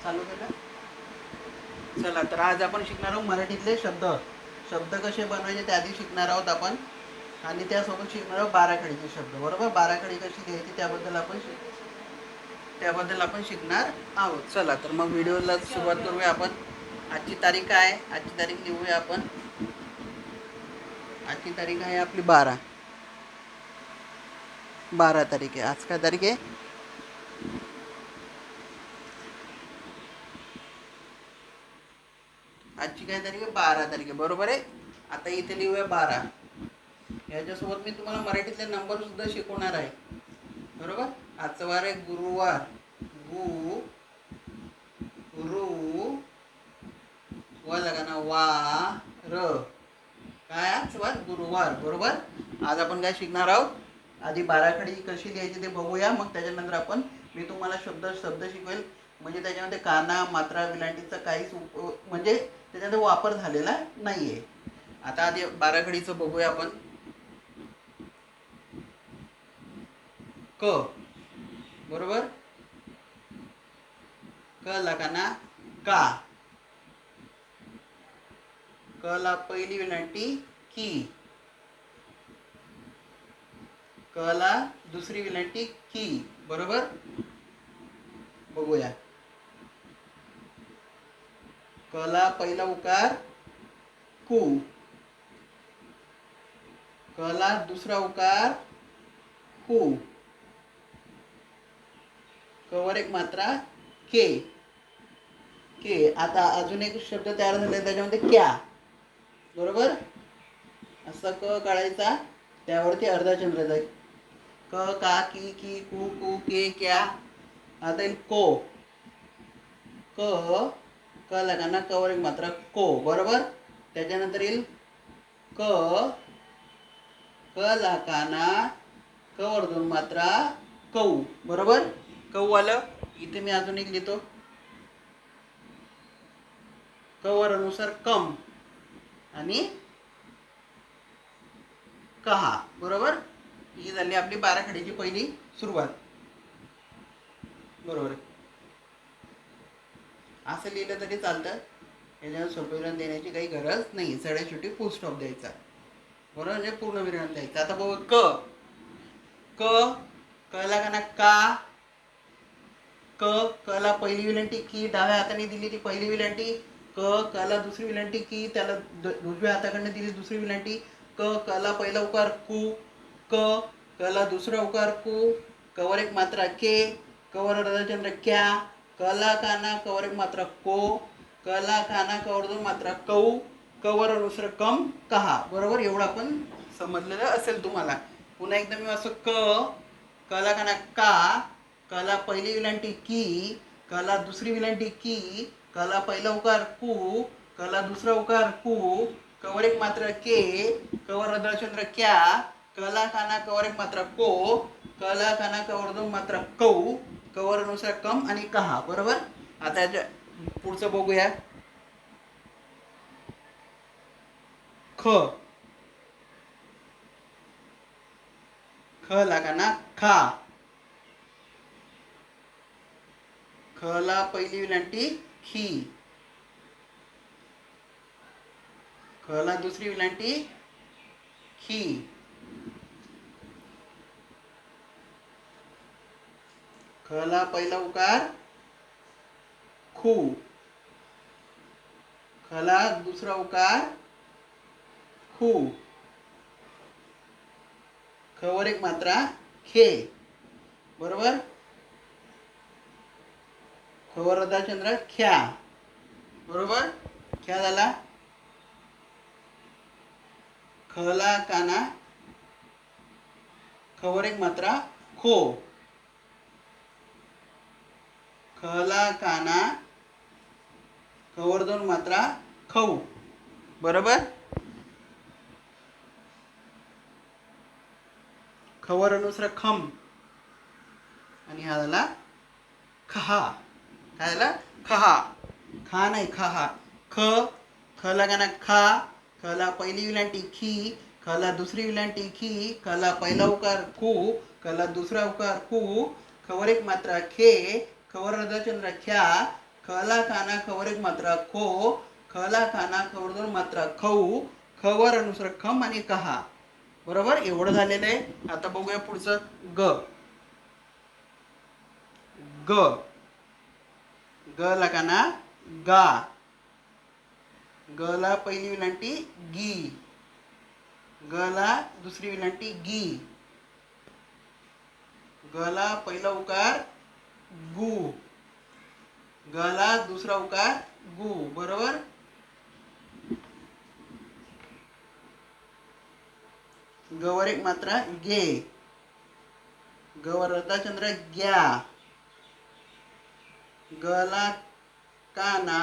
चालू केलं. चला तर आज आपण शिकणार आहोत मराठीतले शब्द. शब्द कसे बनवायचे ते आधी शिकणार आहोत आपण, आणि त्यासोबत शिकणार आहोत बाराखडीचे शब्द. बरोबर, बाराखडी कशी घ्यायची त्याबद्दल आपण शिकणार आहोत. चला तर मग व्हिडिओला सुरुवात करूया आपण. आजची तारीख काय आहे? आजची तारीख लिहूया आपण. आजची तारीख आहे आपली 12 तारीख आहे. आज काय तारीख आहे? आजची काय तारीख आहे? 12 तारीख आहे. बरोबर आहे. आता इथे लिहूया 12. याच्यासोबत मी तुम्हाला मराठीतले नंबर सुद्धा शिकवणार आहे. बरोबर. आजचा वार आहे गुरुवार. गु रु व लगाना वा र. काय आज वार? गुरुवार. बरोबर. आज आपण काय शिकणार आहोत? आधी बाराखडी कशी लिहायची ते बघूया, मग त्याच्यानंतर आपण मी तुम्हाला शब्द शिकवेल. म्हणजे त्याच्यामध्ये काना, मात्रा, विलांटीचा काहीच म्हणजे त्याच्यामध्ये वापर झालेला नाहीये. आता आधी बाराखडीचं बघूया आपण. क. बरोबर. क लगाना का. क ला पहिली विलांटी की. क ला दुसरी विलांटी की. बरोबर. बघूया. क ला पहिला उकार कु. क ला दुसरा उकार कु. क वर एक मात्रा के. के. आता अजून एक शब्द तयार झाला त्याच्यामध्ये क्या. बरोबर. असा क काढायचा, त्यावरती अर्धा चंद्र जाईल. क का की की कु कु के क्या. आता येईल को. क लगाना क वर एक मात्रा को. बरोबर. त्याच्यानंतर येईल क. क लगाना क वर दोन मात्रा कौ. बरोबर. कौ आलं. इथे मी अजून एक लिहितो. क वर अनुसार कम आणि कहा. बरोबर. ही झाली आपली बाराखडीची पहिली सुरुवात. बरोबर. असं लिहिलं तरी चालतं. याच्यावर स्वल्पविराम देण्याची काही गरज नाही. सगळ्या शेवटी फुल स्टॉप द्यायचा. बरोबर, म्हणजे पूर्ण विराम द्यायचा. आता बघू क. क ला का. क ला पहिली विलांटी की, डाव्या हाताने दिली ती पहिली विलांटी. क ला दुसरी विलांटी की, त्याला उजव्या हाताकडे दिली दुसरी विलांटी. क ला पहिला उकार कु. क ला दुसरा उकार कु. क वर एक मात्रा के. क वर अर्धचंद्र क्या. क ला काना क वर एक मात्रा को. क ला काना क वर दोन मात्रा कौ. क वर दुसरं कम कहा. बरोबर. एवढं आपण समजलेलं असेल तुम्हाला. पुन्हा एकदा मी असं क ला काना का. क ला पहिली विलांटी की. क ला दुसरी विलांटी की. क ला पहिला उकार कु. क ला दुसरा उकार कु. क वर एक मात्रा के. क वर अर्धचंद्र क्या. क ला काना क वर एक मात्रा को. क ला काना क वर दोन मात्रा कौ. क वर अनुसार कम आणि कहा. बरोबर. आता याच्या पुढचं बघूया. ख. ख ला काना खा. ख ला पहिली विलांटी खी. ख ला दुसरी विलांटी खी. ख ला पहिला उकार खू. ख ला दुसरा उकार खू. ख वर एक मात्रा खे. बरोबर. ख वर अर्धचंद्र ख्या. बरोबर. ख्या झाला. ख ला काना ख वर एक मात्रा खो. ख ला काना ख वर दोन मात्रा खौ. बरोबर. ख वर अनुसार खम आणि हा झाला खहा. काय झाला? खहा. खा नाही खहा. ख ला गाना खा. ख ला पहिली विलांटी खी. ख ला दुसरी विलांटी खी. ख ला पहिला उकार खू. ख ला दुसरा उकार खू. ख वर एक मात्रा खे. ख वर अर्धचंद्र ख्या. खला काना खवर एक मात्रा खो, खला काना खवर दोन मात्रा खऊ, खवर अनुसार खम आणि कहा. बरोबर, एवढं झालेलं आहे. आता बघूया पुढचं. ग. ग. ग ला काना गा. ग ला पहिली विलांटी गी. ग ला दुसरी विलांटी गी. ग ला पहिला उकार गु. ग ला दुसरा उकार गु. बरोबर. गवर एक मात्रा गे. गवर अर्धाचंद्र ग्या. गला काना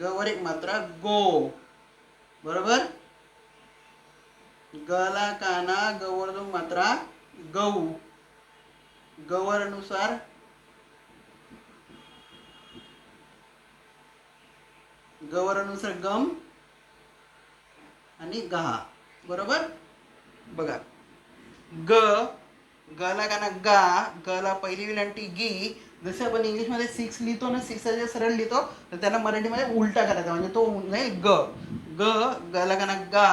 गवर एक मात्रा गो. बरोबर. गला काना गवर दोन मात्रा गऊ. गवर अनुसार गम आणि गहा. बरोबर. बघा, ग. गला काना गा. गला पहिली विलांटी गी. जसे आपण इंग्लिशमध्ये 6 लिहितो ना, 6 सरळ लिहितो, तर त्याला मराठीमध्ये उलटा करायचा, म्हणजे तो ग. ग. गला काना गा.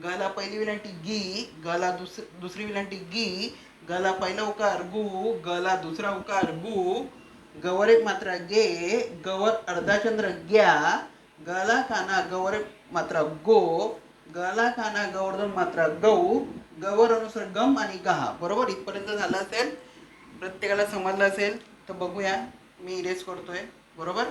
गला पहिली विलांटी गी. गला दुसरी विलांटी गी. गला पहिला उकार गु. गला दुसरा उकार गु. गवर एक मात्रा गे. गवर अर्धाचंद्र ग्या. गला काना गवर एक मात्रा गो. गला काना गवर दोन मात्रा गऊ. गवर अनुसार गम आणि गहा. बरोबर. इथपर्यंत झालं असेल, प्रत्येकाला समजलं असेल. तर बघूया, मी इरेज करतोय. बरोबर.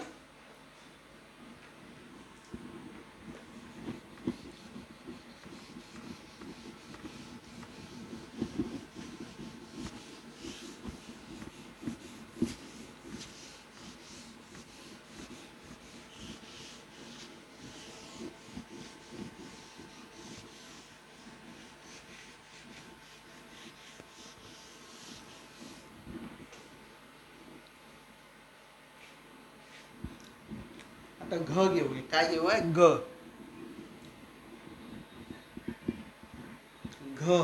आता घ घेऊया. काय घेऊया? ग. घ.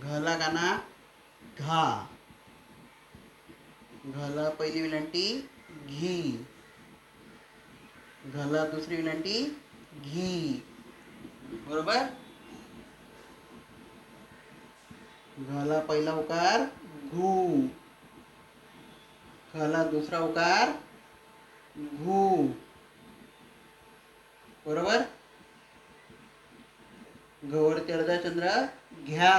घला काना घा. घला पहिली विलांटी घी. घला दुसरी विलांटी घी. बरोबर. घला पहिला उकार घू. घला दुसरा उकार घू. बरोबर. घवरती अर्धाचंद्र घ्या.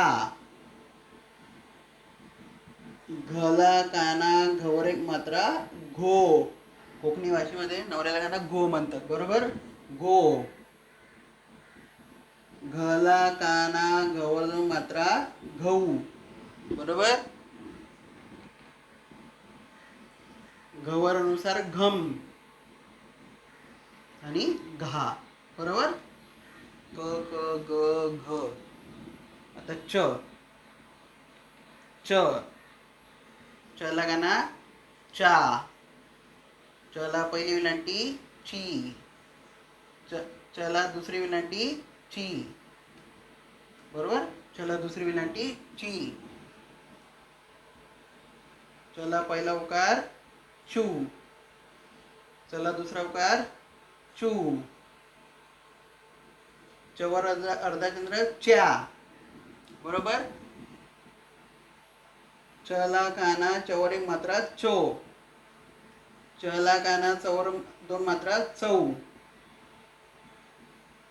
घला काना घवर एक मात्रा घो. कोकणी भाषेमध्ये नवऱ्याला काना घो म्हणतात. बरोबर. घो. घला काना घवर दोन मात्रा घऊ. बरोबर. घवर अनुसार घम आणि घा. बरोबर. क क ग घ. आता च. च. चला गाना चा. चला पहिली विलांटी ची. चला दुसरी विलांटी ची. बरोबर. चला दुसरी विलांटी ची. चला पहिला उकार चू. चला दुसरा उकार चू. चवर अर्धाचंद्र च्या. बरोबर. चला काना चवर एक मात्रा चो. चला काना चवर दोन मात्रा चौ.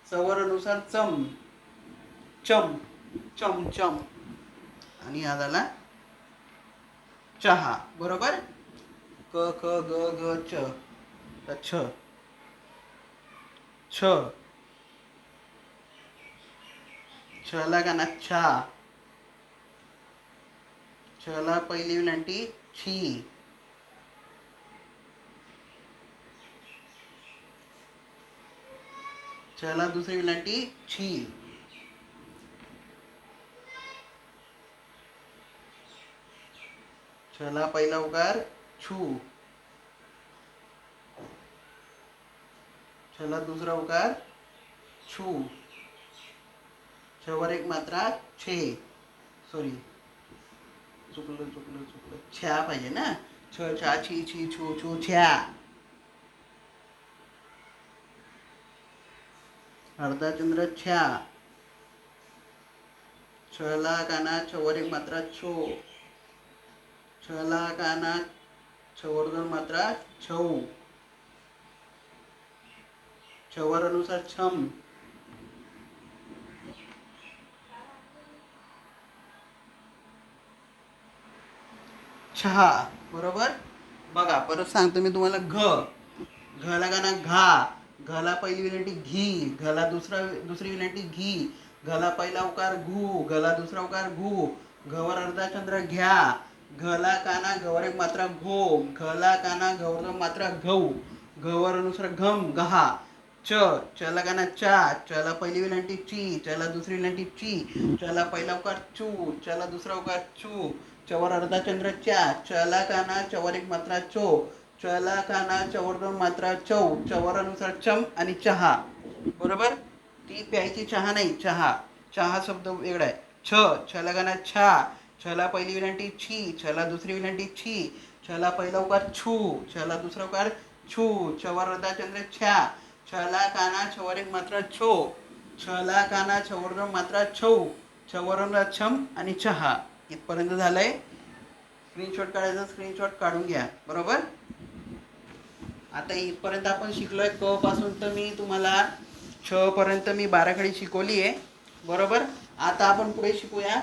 चवर अनुसार चम. चम. चम चम. आणि हा झाला चहा. बरोबर. क ख ग घ च. छ. छ. छला काना छा. छला पहिली विलांटी छी. छला दुसरी विलांटी छी. छला पहिला उकार छू. छला दुसरा उकार छू. छवर एक मात्रा छे. सॉरी, चुकलं. छ्या पाहिजे ना. छ छा छी छी छू छू छ्या. अर्धाचंद्र छ्या. छला काना छवर एक मात्रा छो. छला काना छवर दोन मात्रा छऊ. छवर अनुसार छम. छहा. बरोबर. बघा परत सांगतो मी तुम्हाला. घला गाणं घा. घला पहिली विनंती घी. घला दुसरी विनंती घी. घला पहिला उकार घू. घला दुसरा उकार घू. घवर अर्धा चंद्र घ्या. घला काना घवर एक मात्रा घो. घला काना घवर दोन मात्रा घऊ. घवर अनुसार घम गहा. चला गाणं चा. चला पहिली विनंती ची. चला दुसरी विनंती ची. चला पहिला उकार चू. चला दुसरा उकार चू. चवर अर्धा चंद्र च्या. चला काना चवर एक मात्रा चो. चला काना चवर दोन मात्रा चौ. चवर अनुसार चम आणि चहा. बरोबर. ती प्यायची चहा नाही, चहा. चहा शब्द वेगळा आहे. छला गाणं छा. छला पहिली विनंती छी. छला दुसरी विनंती छी. छला पहिला उकार छू. छला दुसरा उकार छू. चवर अर्धा चंद्र छ्या. छला काना छवर एक मात्रा छो. छला काना छवर दोन मात्रा छौ. छवर छम आणि चहा. इथपर्यंत झालंय. स्क्रीनशॉट काढायचा, स्क्रीनशॉट काढून घ्या. बरोबर. आता इथपर्यंत आपण शिकलोय. क पासून तर मी तुम्हाला छ पर्यंत मी बाराखडी शिकवली आहे. बरोबर. आता आपण पुढे शिकूया.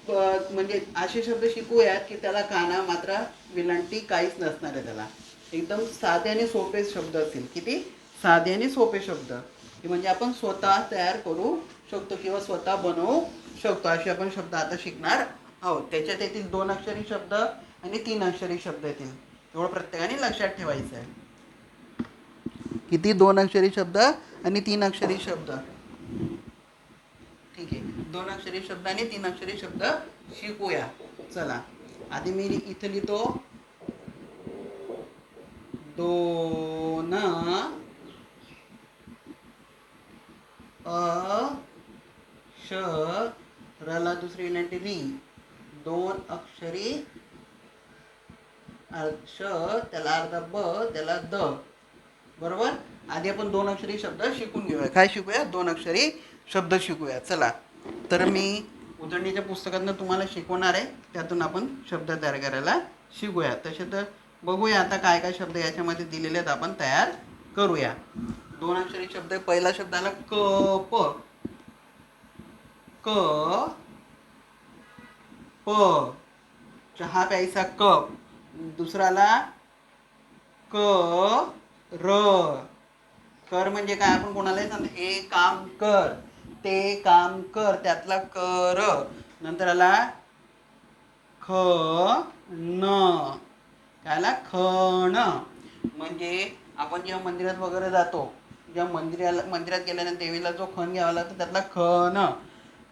म्हणजे असे शब्द शिकूयात की त्याला काना मात्रा विलांटी काहीच नसणार आहे. त्याला एकदम साधे आणि सोपे शब्द असतील. किती साधे आणि सोपे शब्द की म्हणजे आपण स्वतः तयार करू शकतो किंवा स्वतः बनवू शकतो. असे आपण शब्द आता शिकणार आहोत. त्याच्यात येतील 2 अक्षरी शब्द आणि 3 अक्षरी शब्द येतील. एवढं प्रत्येकाने लक्षात ठेवायचं आहे. किती 2 अक्षरी शब्द आणि 3 अक्षरी शब्द. ठीक आहे. 2 अक्षरी शब्द आणि 3 अक्षरी शब्द शिकूया. चला आधी मी इथं लिहितो. 2 अक्षराला दुसरी विनंती री. 2 अक्षरी श त्याला अर्धा ब त्याला द. बरोबर. आधी आपण 2 अक्षरी शब्द शिकून घेऊया. काय शिकूया? 2 अक्षरी शब्द शिकूया. चला तर मी उजळणीच्या पुस्तकातनं तुम्हाला शिकवणार आहे. त्यातून आपण शब्द तयार करायला शिकूया. तसे तर बघूया आता काय काय शब्द याच्यामध्ये दिलेले आहेत. आपण तयार करूया. 2 अक्षरी शब्द. पहिला शब्द आला कप. क प चहा प्यायचा कप. दुसराला क र. कर म्हणजे काय? आपण कोणालाही सांगतो हे काम कर, ते काम कर, त्यातला कर. नंतर आला ख न. काय आला? खण. म्हणजे आपण जेव्हा मंदिरात वगैरे जातो, जेव्हा मंदिरात गेल्यानंतर देवीला जो खण घ्यावा लागतो त्यातला खण.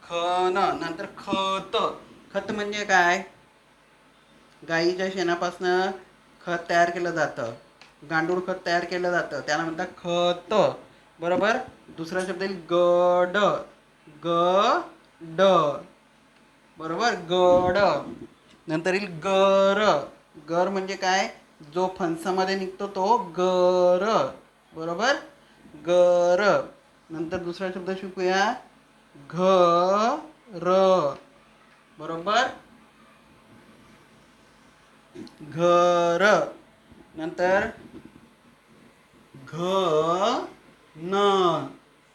खण. नंतर खत. खत म्हणजे काय? गाईच्या शेणापासनं खत तयार केलं जातं. गांडूळ खत तयार केलं जातं. त्याला म्हणतात खत. बरोबर. दुसरा शब्द येईल गड. गड. बरोबर. गड. नंतर येईल गर. गर म्हणजे काय? जो फणसामध्ये निघतो तो गर. बरोबर. गर. नंतर दुसरा शब्द शिकूया. घर. बरोबर. घर. नंतर घन.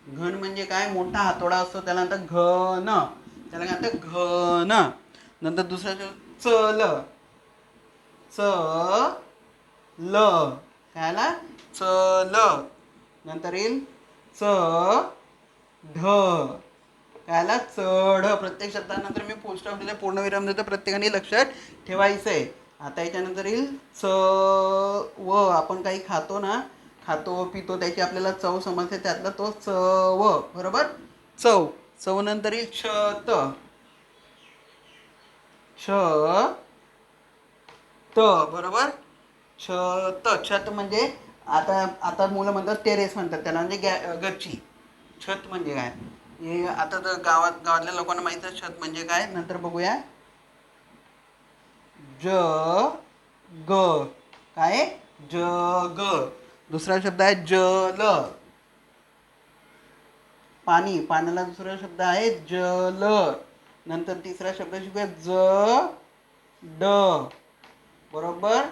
घन म्हणजे काय? मोठा हातोडा असतो त्याला नंतर घन. त्याला काय म्हणतात? घन. नंतर दुसरा शब्द चल. चल. काय आला? चल. नंतर येईल चढ. काय आला? चढ. प्रत्येक शब्दानंतर मी फुल स्टॉप दिले, पूर्णविराम देतो. प्रत्येकाने लक्षात ठेवायचं आहे. आता याच्यानंतर येईल चव. आपण काही खातो ना, खातो पितो त्याची आपल्याला चव समजते. त्यातला तो चव. बरोबर. चव. चव नंतर येईल छत. छत. बरोबर. छत. छत म्हणजे आता मुलं म्हणतात टेरेस म्हणतात त्याला, म्हणजे गच्ची. छत म्हणजे काय हे आता तर गावातल्या लोकांना माहिती आहे छत म्हणजे काय. नंतर बघूया. ग. काय? जग. दुसरा शब्द आहे जल. पाणी. पाण्याला दुसरा शब्द आहे जल. नंतर तिसरा शब्द शिकूया ड. बरोबर.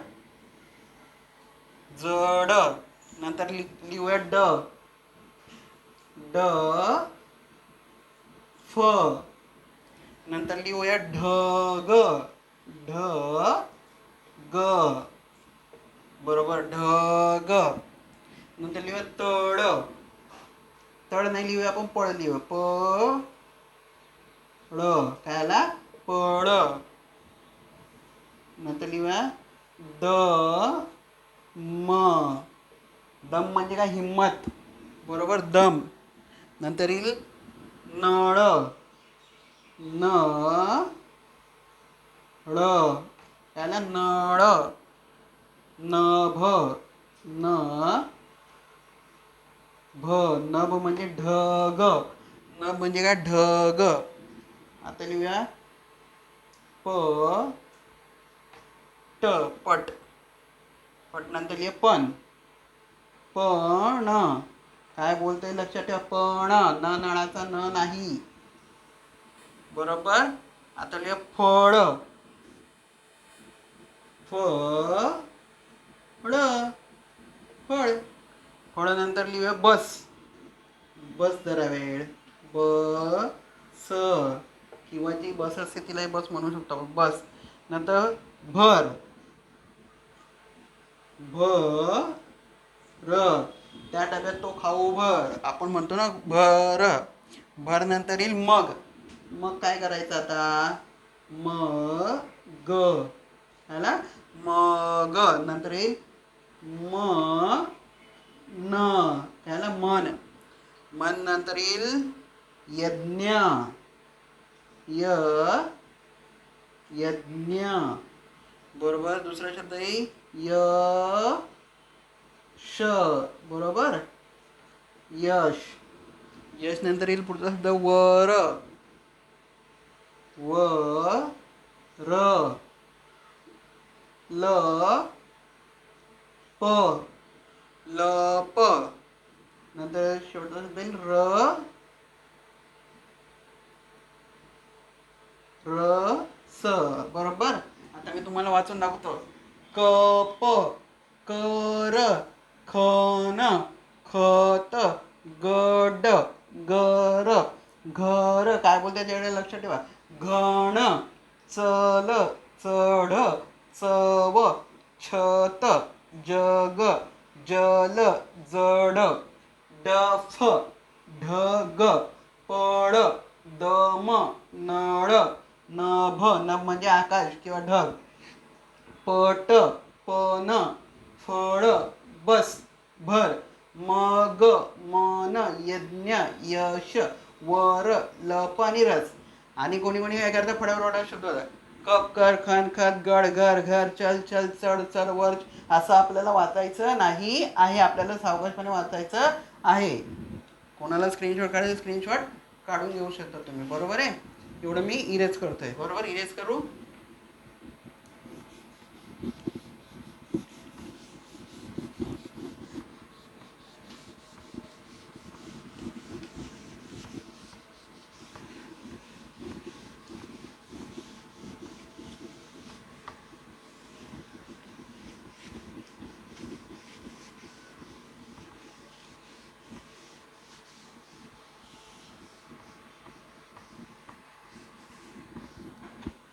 जड. नंतर लिहूया ड फ. नंतर लिहूया ढग. ढ ग. बरोबर. ढग. नंतर लिहूया तळ. तळ नाही लिहूया आपण पळ लिहूया काय आला? पळ. नंतर लिहूया द म. दम म्हणजे काय? हिम्मत. बरोबर. दम. नंतर येईल नळ. न ळ. त्याला नळ. नभ. न नभ म्हणजे ढग. नभ म्हणजे काय? ढग. आता लिहूया पट. पट नंतर लिहूया पण. काय बोलतोय लक्षात ठेवा. पण. नळाचा न नाही. बरोबर. आता लिहूया फळ. फळ. फळ नंतर लिहूया बस. बस जरा वेळ. स किंवा जी बस असते तिलाही बस म्हणू शकतो आपण. बस. नंतर भर. त्या डब्यात तो खाऊ भर. आपण म्हणतो ना भर. भर नंतर येईल मग. मग काय करायचं आता? मग नंतर येईल त्याला मन. मन नंतर येईल यज्ञ. यज्ञ. बरोबर. दुसरा शब्द येईल बरोबर. यश. यश नंतर येईल पुढचा शब्द वर. ल प. लप. नंतर शेवटचा शब्द येईल रस. बरोबर. आता मी तुम्हाला वाचून दाखवतो. कप. कर. खन. खत. गड. गर. घर. काय बोलते त्यावेळेला लक्षात ठेवा. घण. चल. चढ. चव. छत. जग. जल. जड. डफ. ढग. पळ. दम. नळ. नभ. नभ म्हणजे आकाश किंवा ढग. पट. पण. फळ. बस. भर. मग. मन. यज्ञ. यश. वर. लप आणि रस. आणि कोणी कोणी काय करतं? फळावर शब्द होता. कप कर. खन खत. गड घर घर. चल चल. चढ चढ. वर. असं आपल्याला वाचायचं नाही आहे. आपल्याला सावकाशपणे वाचायचं आहे. कोणाला स्क्रीनशॉट काढायचं स्क्रीनशॉट काढून घेऊ शकता तुम्ही. बरोबर आहे. एवढं मी इरेज करतोय. बरोबर. इरेज करू.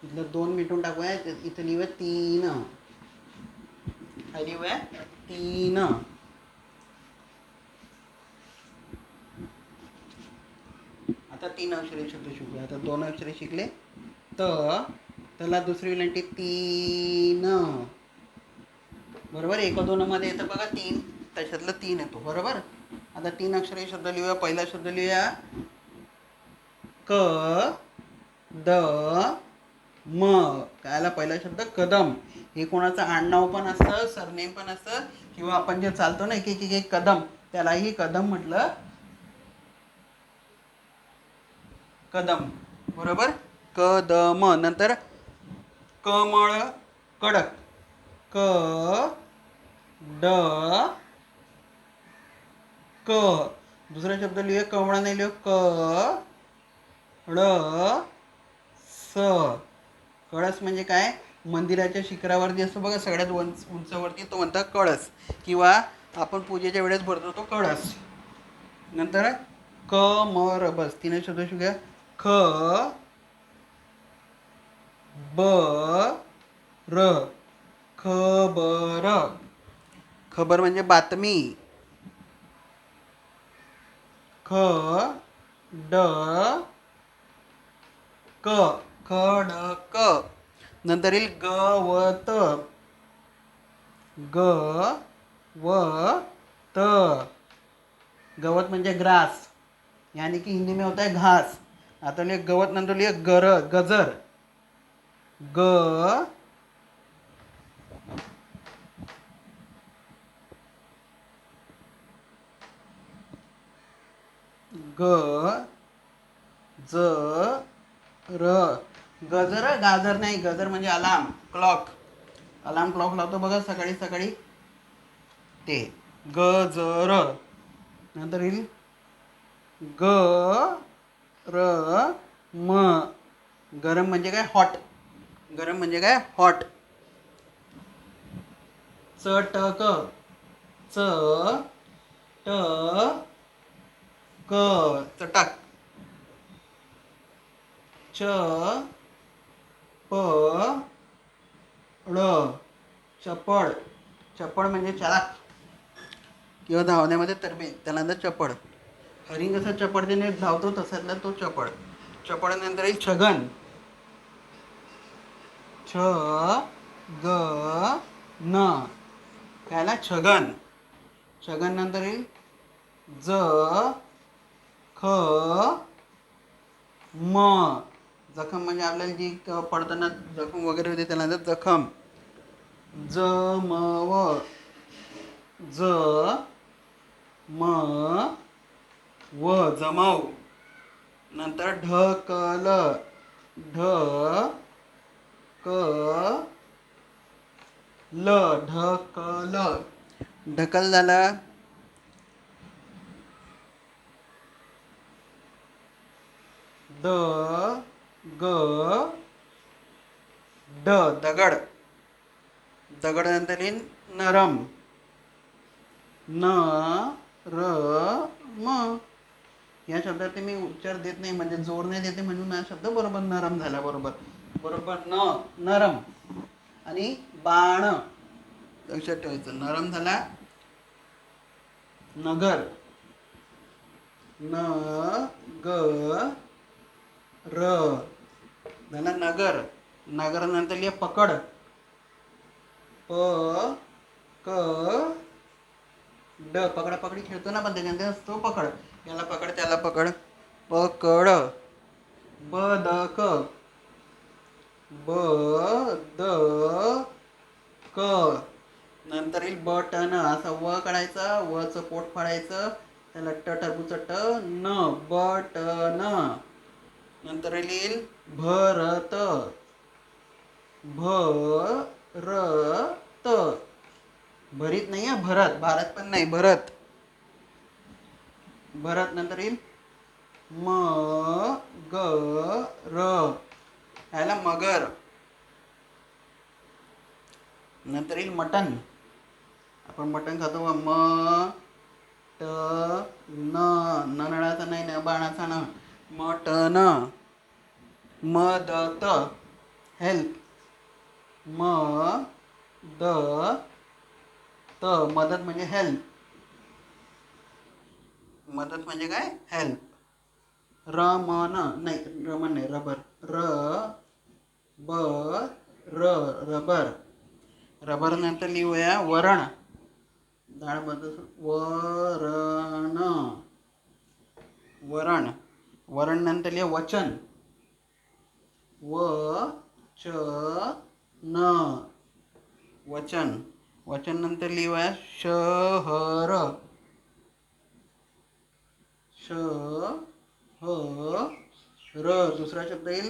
इथलं 2 मिटून टाकूया. इथं लिहूया 3. काय लिहूया? 3. आता 3 अक्षरी शब्द शिकूया. आता 2 अक्षरे शिकले. त्याला दुसरी विनंती 3. बरोबर. 1 2 मध्ये येतं बघा 3. त्याच्यातलं 3 येतो. बरोबर. आता 3 अक्षरी शब्द लिहूया. पहिला शब्द लिहूया क द म. कायला? पहिला शब्द कदम. हे कोणाचं आडनाव पण असतं, सरनेम पण असतं, किंवा आपण जे चालतो ना एक एक एक कदम, त्यालाही कदम म्हटलं. कदम. बरोबर. कदम. नंतर कमळ. कडक. क ड क. दुसरा शब्द लिहूया, कवळा नाही लिहू, क ळ स. कळस म्हणजे काय, मंदिराच्या शिखरावरती असतो बघा सगळ्यात उंचावरती, तो म्हणतात कळस, किंवा आपण पूजेच्या वेळेस भरतो तो कळस. नंतर क म र, बस तीन शब्द शिकूया. ख ब र, खबर. खबर म्हणजे बातमी. ख ड क, खडक. नंतर येईल गवत. ग व त. गवत म्हणजे ग्रास, यानी कि हिंदी में होता है घास. आता लिह गवत, नंतर लिह गजर. ग ग ज र. गजर, गाजर नाही, गजर म्हणजे अलार्म क्लॉक. अलार्म क्लॉक लावतो बघा सकाळी सकाळी, ते गजर. नंतर येईल ग र म. गरम म्हणजे काय, हॉट. गरम म्हणजे काय, हॉट. चटक. च ट क, चटक. च प ळ, चपळ. चपळ म्हणजे चालाक किंवा धावण्यामध्ये तरबेज, त्याला म्हणतात चपळ. हरिण कसा चपळतेने धावतो तसातला तो चपळ. चपळ नंतर येईल छगन. छ ग न, त्याला छगन. छगन नंतर येईल ज ख म. जखम म्हणजे आपल्याला जी पडताना जखम वगैरे होते त्याला म्हणतात जखम. ज म व, ज म व, जमाव. नंतर ढकल. ढ क ल, ढकल. ढकल झालं. द ग ड, दगड. दगड नंतर येईल नरम. न र म. या शब्दात मी उच्चार देत नाही, म्हणजे जोर नाही देते, म्हणून हा शब्द बरोबर नरम झाला. बरोबर बरोबर, नरम. आणि बाण, लक्षात ठेवायचं. नरम झाला नगर. न ग र झाला नगर. नगर नंतर लिहा पकड. प क ड, पकडा पकडी खेळतो ना आपण, त्याच्यानंतर तो पकड. याला पकड त्याला पकड. पकड. बदक. ब द क. नंतर येईल बटन. असा व काढायचा, व च पोट फाडायचं, त्याला टरबूचं ट, न, बटन. नंतर येईल भरत. भ र त. भरीत नाही आहे, भरत. भारत पण नाही, भरत. भरत नंतर येईल म ग र, ह्याला मगर. नंतर येईल मटन. आपण मटन खातो, म ट न, नळाचा नाही, न बाणाचा न, मटन. मदत, हेल्प. म द त, मदत म्हणजे हेल्प. मदत म्हणजे काय, हेल्प. रमन नाही, रमन नाही, रबर. र ब र, रबर. रबर नंतर लिहूया वरण. डाळ बदल, वरण. वरण. वरण नंतर लिहा वचन. व च न, वचन. वचन नंतर लिहूया शहर. श ह र, दुसरा शब्द येईल